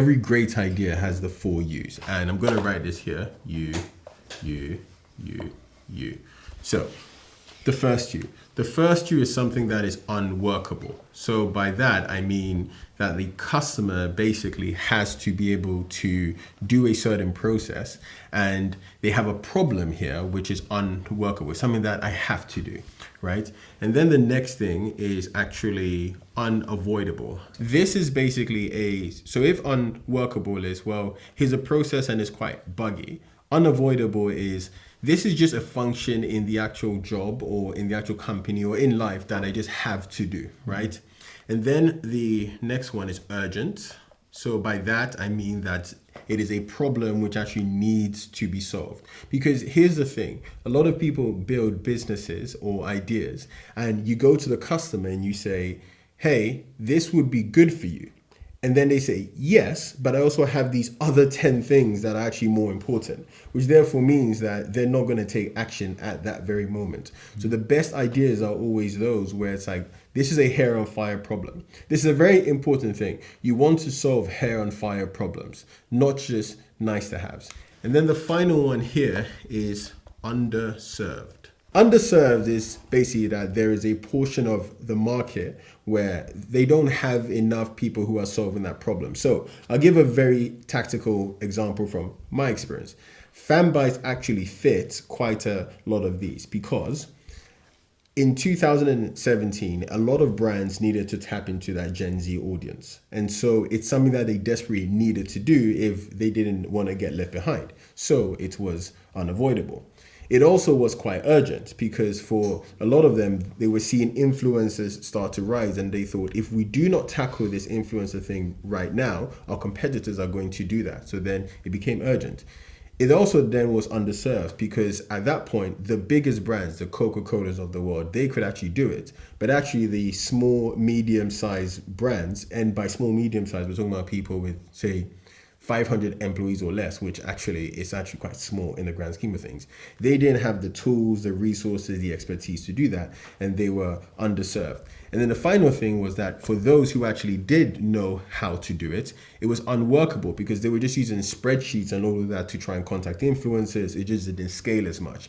every great idea has the 4 U's. And I'm going to write this here. U. So the first U. The first U is something that is unworkable. So by that, I mean that the customer basically has to be able to do a certain process, and they have a problem here, which is unworkable, something that I have to do, right? And then the next thing is actually unavoidable. This is basically so if unworkable is, well, here's a process and it's quite buggy. Unavoidable is, this is just a function in the actual job or in the actual company or in life that I just have to do, right? And then the next one is urgent. So by that, I mean that it is a problem which actually needs to be solved. Because here's the thing, a lot of people build businesses or ideas, and you go to the customer and you say, hey, this would be good for you. And then they say, yes, but I also have these other 10 things that are actually more important, which therefore means that they're not going to take action at that very moment. So the best ideas are always those where it's like, this is a hair on fire problem. This is a very important thing. You want to solve hair on fire problems, not just nice to haves. And then the final one here is underserved. Underserved is basically that there is a portion of the market where they don't have enough people who are solving that problem. So I'll give a very tactical example from my experience. Fanbyte actually fits quite a lot of these because in 2017, a lot of brands needed to tap into that Gen Z audience. And so it's something that they desperately needed to do if they didn't want to get left behind. So it was unavoidable. It also was quite urgent because for a lot of them, they were seeing influencers start to rise, and they thought, if we do not tackle this influencer thing right now, our competitors are going to do that. So then it became urgent. It also then was underserved because at that point, the biggest brands, the Coca-Colas of the world, they could actually do it. But actually the small, medium-sized brands, and by small, medium-sized, we're talking about people with, say, 500 employees or less, which actually is actually quite small in the grand scheme of things. They didn't have the tools, the resources, the expertise to do that, and they were underserved. And then the final thing was that for those who actually did know how to do it, it was unworkable because they were just using spreadsheets and all of that to try and contact influencers. It just didn't scale as much.